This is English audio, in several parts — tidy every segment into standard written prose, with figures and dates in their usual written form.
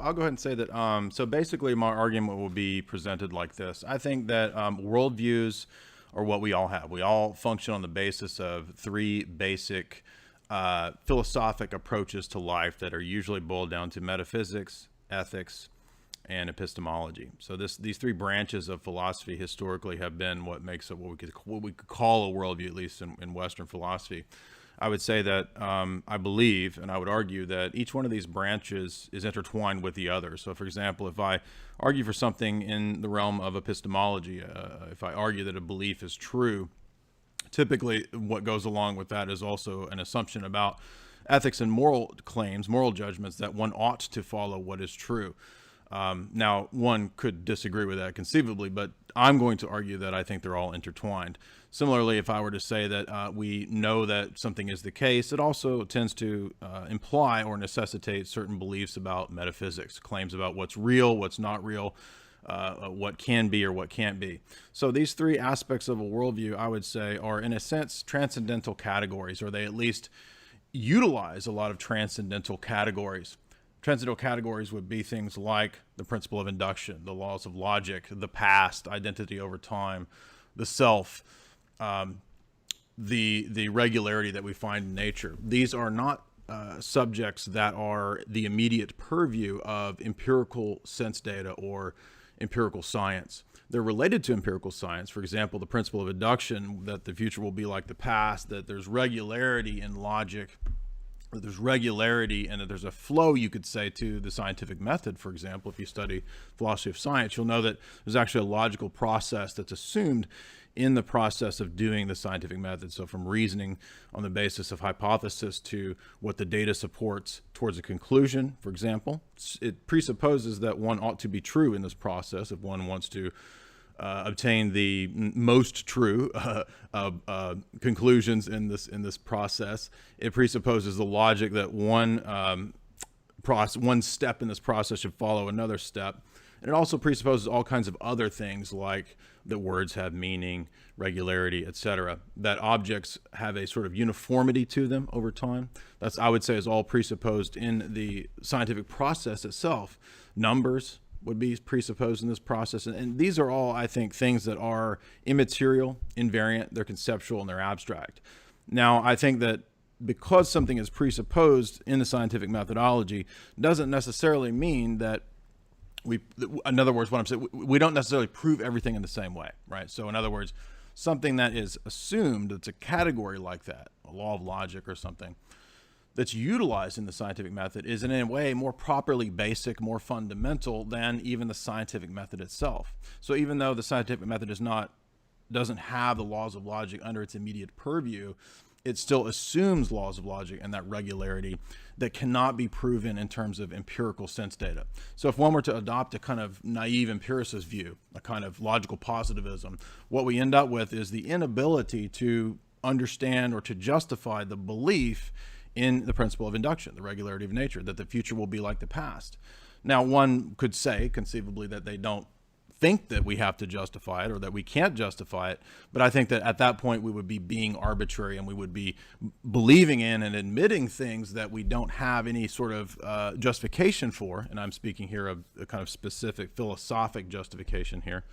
I'll go ahead and say that. So basically, my argument will be presented like this. I think that worldviews are what we all have. We all function on the basis of three basic philosophic approaches to life that are usually boiled down to metaphysics, ethics, and epistemology. So these three branches of philosophy historically have been what makes it what we could call a worldview, at least in Western philosophy. I would say that I believe, and I would argue that each one of these branches is intertwined with the other. So, for example, if I argue for something in the realm of epistemology, if I argue that a belief is true, typically what goes along with that is also an assumption about ethics and moral claims, moral judgments, that one ought to follow what is true. Now, one could disagree with that conceivably, but I'm going to argue that I think they're all intertwined. Similarly, if I were to say that we know that something is the case, it also tends to imply or necessitate certain beliefs about metaphysics, claims about what's real, what's not real, what can be or what can't be. So these three aspects of a worldview, I would say, are in a sense transcendental categories, or they at least utilize a lot of transcendental categories. Transcendental categories would be things like the principle of induction, the laws of logic, the past, identity over time, the self, the regularity that we find in nature. These are not subjects that are the immediate purview of empirical sense data or empirical science. They're related to empirical science. For example, the principle of induction, that the future will be like the past, that there's regularity in logic, that there's regularity, and that there's a flow, you could say, to the scientific method. For example, if you study philosophy of science, you'll know that there's actually a logical process that's assumed in the process of doing the scientific method. So from reasoning on the basis of hypothesis to what the data supports towards a conclusion, for example, it presupposes that one ought to be true in this process if one wants to obtain the most true conclusions in this process. It presupposes the logic that one step in this process should follow another step. And it also presupposes all kinds of other things, like that words have meaning, regularity, etc., that objects have a sort of uniformity to them over time. That's, I would say, is all presupposed in the scientific process itself. Numbers would be presupposed in this process. And these are all, I think, things that are immaterial, invariant, they're conceptual, and they're abstract. Now, I think that because something is presupposed in the scientific methodology doesn't necessarily mean that in other words, what I'm saying, we don't necessarily prove everything in the same way, right? So in other words, something that is assumed, it's a category like that, a law of logic or something, that's utilized in the scientific method is in a way more properly basic, more fundamental than even the scientific method itself. So even though the scientific method doesn't have the laws of logic under its immediate purview, it still assumes laws of logic and that regularity that cannot be proven in terms of empirical sense data. So if one were to adopt a kind of naive empiricist view, a kind of logical positivism, what we end up with is the inability to understand or to justify the belief in the principle of induction, the regularity of nature, that the future will be like the past. Now, one could say conceivably that they don't think that we have to justify it or that we can't justify it, but I think that at that point we would be being arbitrary and we would be believing in and admitting things that we don't have any sort of justification for. And I'm speaking here of a kind of specific philosophic justification here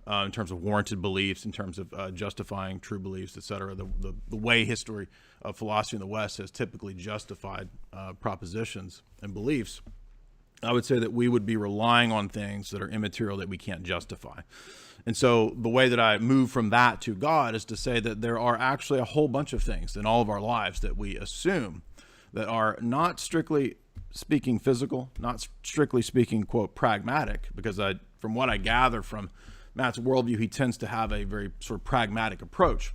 in terms of warranted beliefs, in terms of justifying true beliefs, etc. The way history of philosophy in the West has typically justified propositions and beliefs, I would say that we would be relying on things that are immaterial that we can't justify. And so the way that I move from that to God is to say that there are actually a whole bunch of things in all of our lives that we assume that are not strictly speaking physical, not strictly speaking, quote, pragmatic, because from what I gather from Matt's worldview, he tends to have a very sort of pragmatic approach.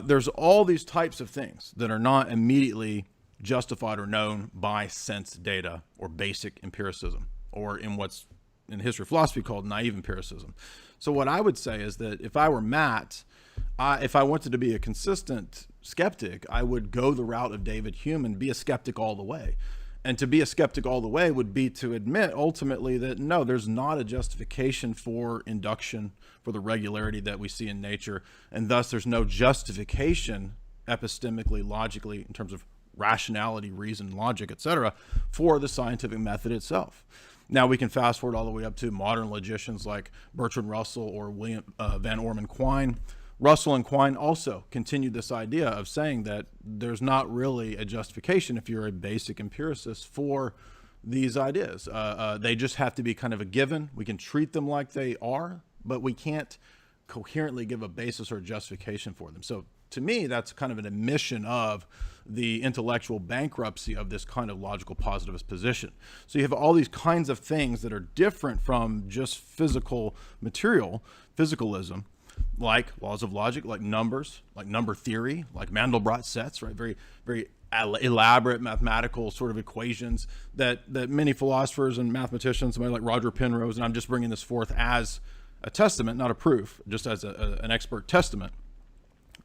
There's all these types of things that are not immediately justified or known by sense data or basic empiricism, or in what's in history of philosophy called naive empiricism. So what I would say is that if I were Matt, if I wanted to be a consistent skeptic, I would go the route of David Hume and be a skeptic all the way. And to be a skeptic all the way would be to admit ultimately that no, there's not a justification for induction, for the regularity that we see in nature, and thus there's no justification epistemically, logically, in terms of rationality, reason, logic, etc., for the scientific method itself. Now we can fast forward all the way up to modern logicians like Bertrand Russell or William Van Orman Quine. Russell and Quine also continued this idea of saying that there's not really a justification if you're a basic empiricist for these ideas. They just have to be kind of a given. We can treat them like they are, but we can't coherently give a basis or justification for them. So to me, that's kind of an admission of the intellectual bankruptcy of this kind of logical positivist position. So you have all these kinds of things that are different from just physical material, physicalism, like laws of logic, like numbers, like number theory, like Mandelbrot sets, right? Very, very elaborate mathematical sort of equations that many philosophers and mathematicians, somebody like Roger Penrose, and I'm just bringing this forth as a testament, not a proof, just as an expert testament.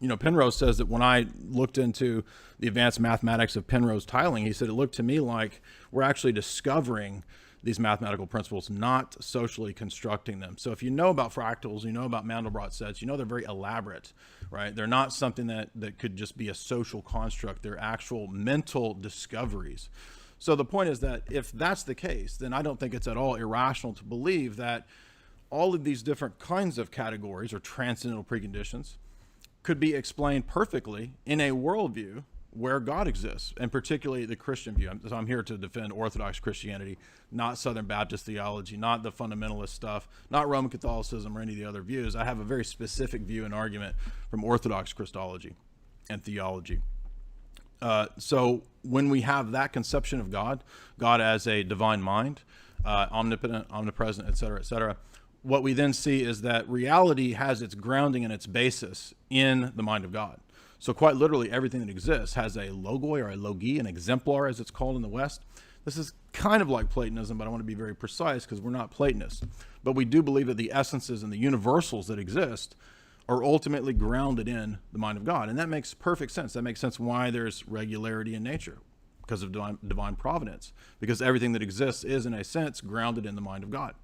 You know, Penrose says that when I looked into the advanced mathematics of Penrose tiling, he said it looked to me like we're actually discovering these mathematical principles, not socially constructing them. So if you know about fractals, you know about Mandelbrot sets, you know they're very elaborate, right? They're not something that could just be a social construct. They're actual mental discoveries. So the point is that if that's the case, then I don't think it's at all irrational to believe that all of these different kinds of categories or transcendental preconditions could be explained perfectly in a worldview where God exists, and particularly the Christian view. So I'm here to defend Orthodox Christianity, not Southern Baptist theology, not the fundamentalist stuff, not Roman Catholicism or any of the other views. I have a very specific view and argument from Orthodox Christology and theology. So when we have that conception of God as a divine mind, omnipotent, omnipresent, et cetera, what we then see is that reality has its grounding and its basis in the mind of God. So quite literally, everything that exists has a logoi or a logi, an exemplar as it's called in the West. This is kind of like Platonism, but I want to be very precise because we're not Platonists. But we do believe that the essences and the universals that exist are ultimately grounded in the mind of God. And that makes perfect sense. That makes sense why there's regularity in nature, because of divine providence, because everything that exists is, in a sense, grounded in the mind of God.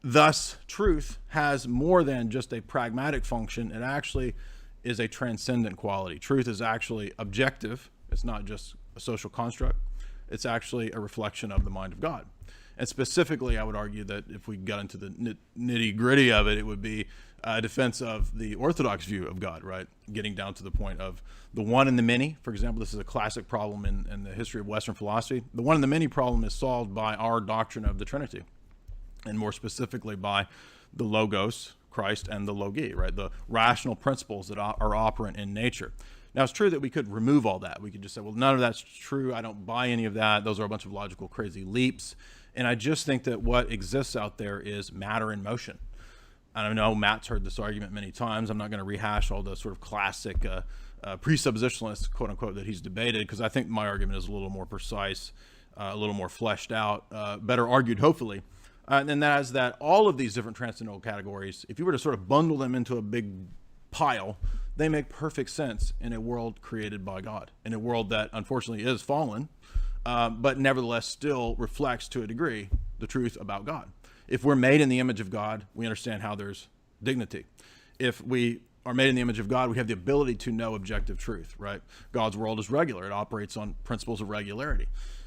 Thus, truth has more than just a pragmatic function. It actually is a transcendent quality. Truth is actually objective. It's not just a social construct. It's actually a reflection of the mind of God. And specifically, I would argue that if we got into the nitty gritty of it, it would be a defense of the Orthodox view of God, right? Getting down to the point of the one and the many. For example, this is a classic problem in the history of Western philosophy. The one and the many problem is solved by our doctrine of the Trinity, and more specifically by the Logos, Christ, and the Logi, right? The rational principles that are operant in nature. Now, it's true that we could remove all that. We could just say, well, none of that's true. I don't buy any of that. Those are a bunch of logical crazy leaps. And I just think that what exists out there is matter in motion. I know Matt's heard this argument many times. I'm not going to rehash all the sort of classic presuppositionalists, quote unquote, that he's debated, because I think my argument is a little more precise, a little more fleshed out, better argued, hopefully. And that is that all of these different transcendental categories, if you were to sort of bundle them into a big pile, they make perfect sense in a world created by God, in a world that unfortunately is fallen, but nevertheless still reflects to a degree the truth about God. If we're made in the image of God, we understand how there's dignity. If we are made in the image of God, we have the ability to know objective truth, right? God's world is regular. It operates on principles of regularity.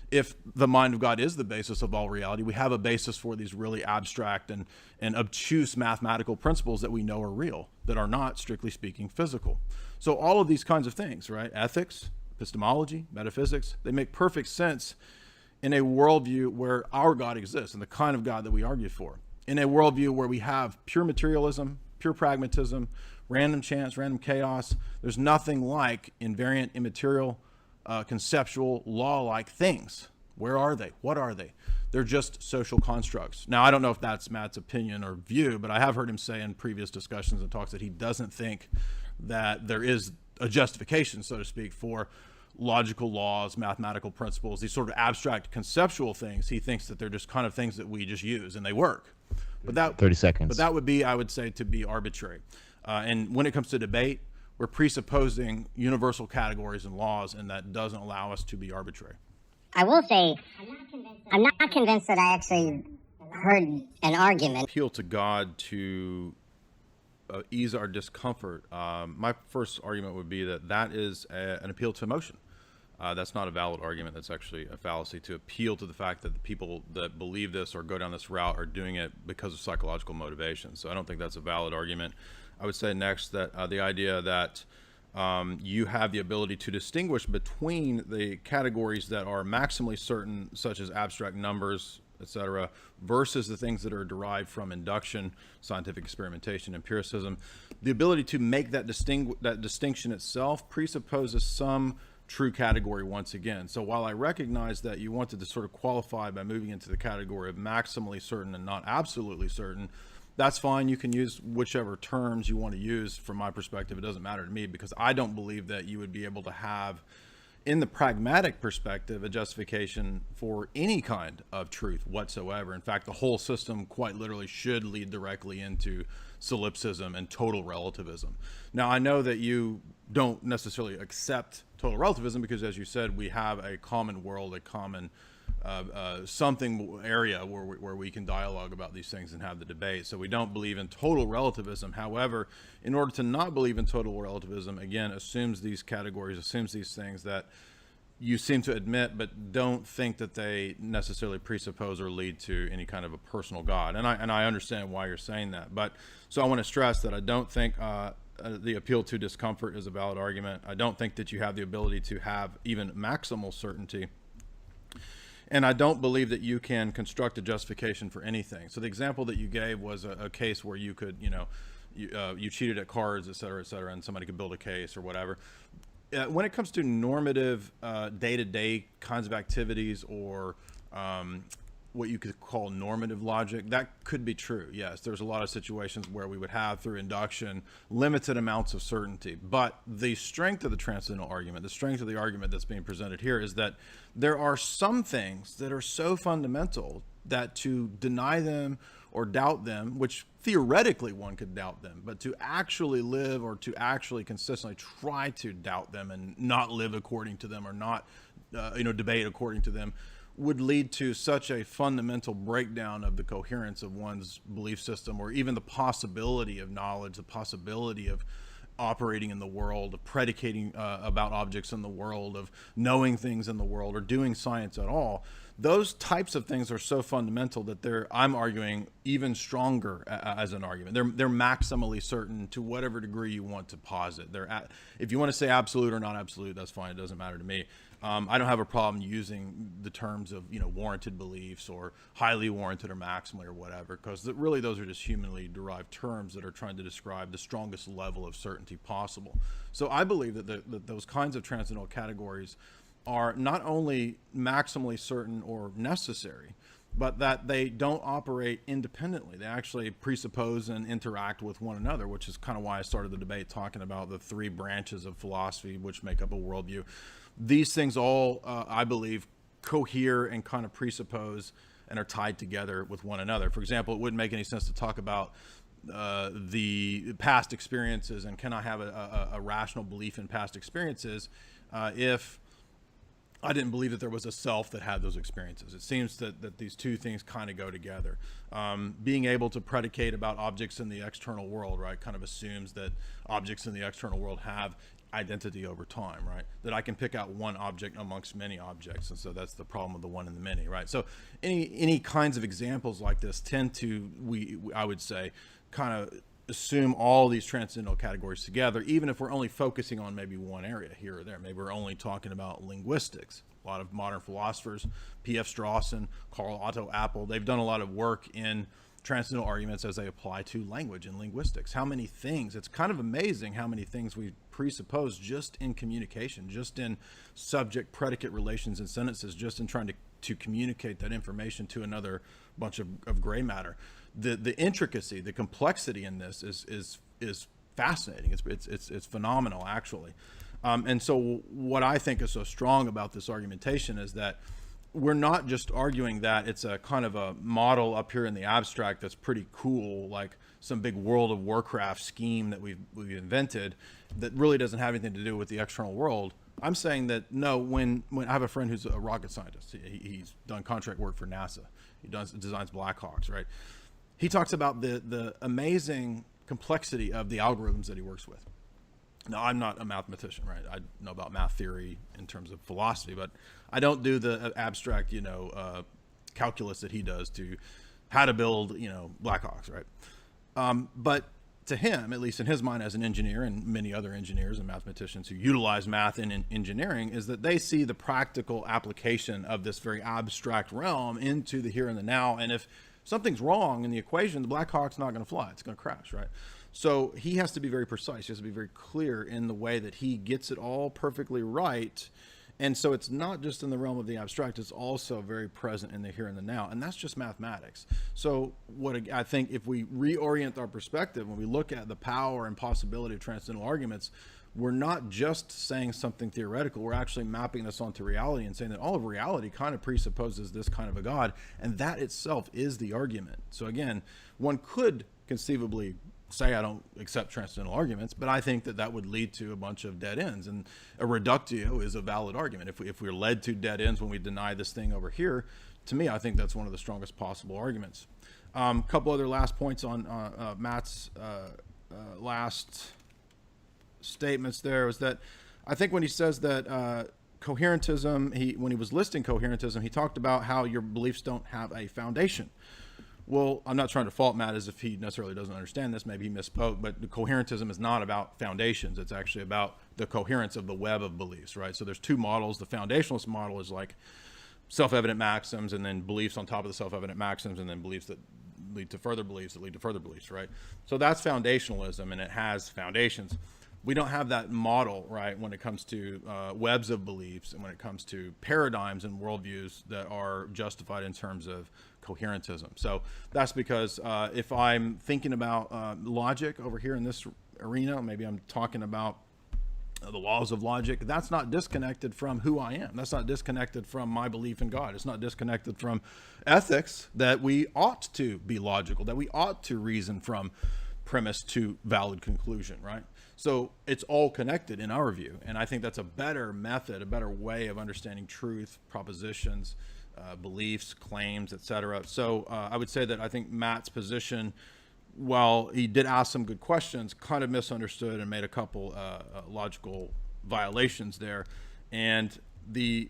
If the mind of God is the basis of all reality, we have a basis for these really abstract and obtuse mathematical principles that we know are real, that are not, strictly speaking, physical. So all of these kinds of things, right? Ethics, epistemology, metaphysics, they make perfect sense in a worldview where our God exists and the kind of God that we argue for. In a worldview where we have pure materialism, pure pragmatism, random chance, random chaos, there's nothing like invariant, immaterial, conceptual, law-like things. Where are they? What are they? They're just social constructs. Now, I don't know if that's Matt's opinion or view, but I have heard him say in previous discussions and talks that he doesn't think that there is a justification, so to speak, for logical laws, mathematical principles, these sort of abstract conceptual things. He thinks that they're just kind of things that we just use and they work. But that 30 seconds. But that would be, I would say, to be arbitrary. And when it comes to debate, we're presupposing universal categories and laws, and that doesn't allow us to be arbitrary. I will say, I'm not convinced that I actually heard an argument. Appeal to God to ease our discomfort. My first argument would be that is an appeal to emotion. That's not a valid argument. That's actually a fallacy to appeal to the fact that the people that believe this or go down this route are doing it because of psychological motivation. So I don't think that's a valid argument. I would say next that the idea that you have the ability to distinguish between the categories that are maximally certain, such as abstract numbers, etc., versus the things that are derived from induction, scientific experimentation, empiricism. The ability to make that distinction itself presupposes some true category once again. So while I recognize that you wanted to sort of qualify by moving into the category of maximally certain and not absolutely certain, that's fine. You can use whichever terms you want to use. From my perspective, it doesn't matter to me, because I don't believe that you would be able to have, in the pragmatic perspective, a justification for any kind of truth whatsoever. In fact, the whole system quite literally should lead directly into solipsism and total relativism. Now, I know that you don't necessarily accept total relativism because, as you said, we have a common world, a common something area where we can dialogue about these things and have the debate. So we don't believe in total relativism. However, in order to not believe in total relativism, again, assumes these categories, assumes these things that you seem to admit, but don't think that they necessarily presuppose or lead to any kind of a personal God. And I understand why you're saying that. But so I want to stress that I don't think the appeal to discomfort is a valid argument. I don't think that you have the ability to have even maximal certainty. And I don't believe that you can construct a justification for anything. So the example that you gave was a case where you could, you cheated at cards, et cetera, and somebody could build a case or whatever. When it comes to normative day-to-day kinds of activities, or what you could call normative logic, that could be true. Yes, there's a lot of situations where we would have, through induction, limited amounts of certainty. But the strength of the transcendental argument, the strength of the argument that's being presented here, is that there are some things that are so fundamental that to deny them or doubt them, which theoretically one could doubt them, but to actually live or to actually consistently try to doubt them and not live according to them, or not debate according to them, would lead to such a fundamental breakdown of the coherence of one's belief system, or even the possibility of knowledge, the possibility of operating in the world, of predicating about objects in the world, of knowing things in the world, or doing science at all. Those types of things are so fundamental that I'm arguing, even stronger as an argument. They're maximally certain to whatever degree you want to posit. If you want to say absolute or not absolute, that's fine. It doesn't matter to me. I don't have a problem using the terms of warranted beliefs, or highly warranted, or maximally, or whatever, because really those are just humanly derived terms that are trying to describe the strongest level of certainty possible. So I believe that those kinds of transcendental categories are not only maximally certain or necessary, but that they don't operate independently. They actually presuppose and interact with one another, which is kind of why I started the debate talking about the three branches of philosophy which make up a worldview. These things all, I believe, cohere and kind of presuppose and are tied together with one another. For example, it wouldn't make any sense to talk about the past experiences and can I have a rational belief in past experiences if I didn't believe that there was a self that had those experiences. It seems that these two things kind of go together. Being able to predicate about objects in the external world, right, kind of assumes that objects in the external world have identity over time, right? That I can pick out one object amongst many objects, and so that's the problem of the one and the many, right? So any kinds of examples like this tend to, I would say, kind of assume all these transcendental categories together, even if we're only focusing on maybe one area here or there. Maybe we're only talking about linguistics. A lot of modern philosophers, P.F. Strawson, Carl Otto Appel, they've done a lot of work in transcendental arguments as they apply to language and linguistics. How many things, it's kind of amazing how many things we presuppose just in communication, just in subject-predicate relations and sentences, just in trying to communicate that information to another bunch of gray matter. The intricacy, the complexity in this is fascinating. It's phenomenal, actually. And so what I think is so strong about this argumentation is that we're not just arguing that it's a kind of a model up here in the abstract that's pretty cool, like some big World of Warcraft scheme that we've invented that really doesn't have anything to do with the external world. I'm saying that no, when I have a friend who's a rocket scientist, he's done contract work for NASA. He designs Blackhawks, right? He talks about the amazing complexity of the algorithms that he works with. Now, I'm not a mathematician, right? I know about math theory in terms of philosophy, but I don't do the abstract, calculus that he does to how to build, Blackhawks, right? But to him, at least in his mind as an engineer, and many other engineers and mathematicians who utilize math in engineering, is that they see the practical application of this very abstract realm into the here and the now. And if something's wrong in the equation, the Blackhawk's not going to fly. It's going to crash, right? So he has to be very precise. He has to be very clear in the way that he gets it all perfectly right. And so it's not just in the realm of the abstract, it's also very present in the here and the now. And that's just mathematics. So what I think, if we reorient our perspective, when we look at the power and possibility of transcendental arguments, we're not just saying something theoretical, we're actually mapping this onto reality and saying that all of reality kind of presupposes this kind of a God, and that itself is the argument. So again, one could conceivably say I don't accept transcendental arguments, but I think that would lead to a bunch of dead ends, and a reductio is a valid argument. If we're led to dead ends when we deny this thing over here, to me, I think that's one of the strongest possible arguments. A couple other last points on Matt's last statements there was that I think when he says that coherentism, when he was listing coherentism, he talked about how your beliefs don't have a foundation. Well, I'm not trying to fault Matt as if he necessarily doesn't understand this. Maybe he misspoke, but the coherentism is not about foundations. It's actually about the coherence of the web of beliefs, right? So there's two models. The foundationalist model is like self-evident maxims, and then beliefs on top of the self-evident maxims, and then beliefs that lead to further beliefs that lead to further beliefs, right? So that's foundationalism, and it has foundations. We don't have that model, right, when it comes to webs of beliefs and when it comes to paradigms and worldviews that are justified in terms of coherentism. So that's because if I'm thinking about logic over here in this arena, maybe I'm talking about the laws of logic, that's not disconnected from who I am. That's not disconnected from my belief in God. It's not disconnected from ethics, that we ought to be logical, that we ought to reason from premise to valid conclusion, right? So it's all connected in our view. And I think that's a better method, a better way of understanding truth, propositions, beliefs, claims, etc. So I would say that I think Matt's position, while he did ask some good questions, kind of misunderstood and made a couple logical violations there. And the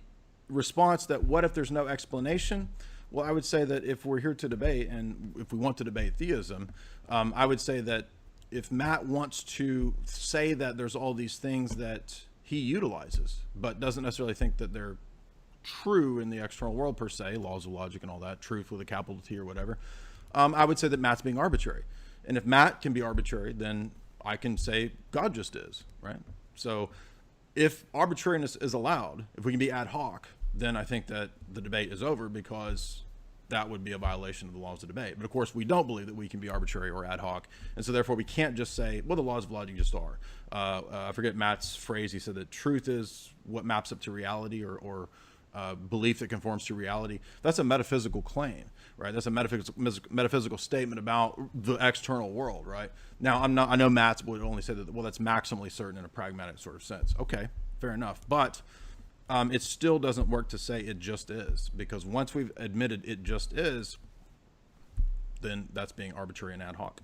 response that what if there's no explanation? Well, I would say that if we're here to debate, and if we want to debate theism, I would say that if Matt wants to say that there's all these things that he utilizes, but doesn't necessarily think that they're true in the external world per se, laws of logic and all that, truth with a capital T or whatever, I would say that Matt's being arbitrary. And if Matt can be arbitrary, then I can say God just is, right? So if arbitrariness is allowed, if we can be ad hoc, then I think that the debate is over, because that would be a violation of the laws of debate. But of course, we don't believe that we can be arbitrary or ad hoc. And so therefore, we can't just say, well, the laws of logic just are. I forget Matt's phrase. He said that truth is what maps up to reality, or belief that conforms to reality. That's a metaphysical claim, right? That's a metaphysical statement about the external world, right? Now, I know Matt would only say that, well, that's maximally certain in a pragmatic sort of sense. Okay, fair enough. But it still doesn't work to say it just is, because once we've admitted it just is, then that's being arbitrary and ad hoc.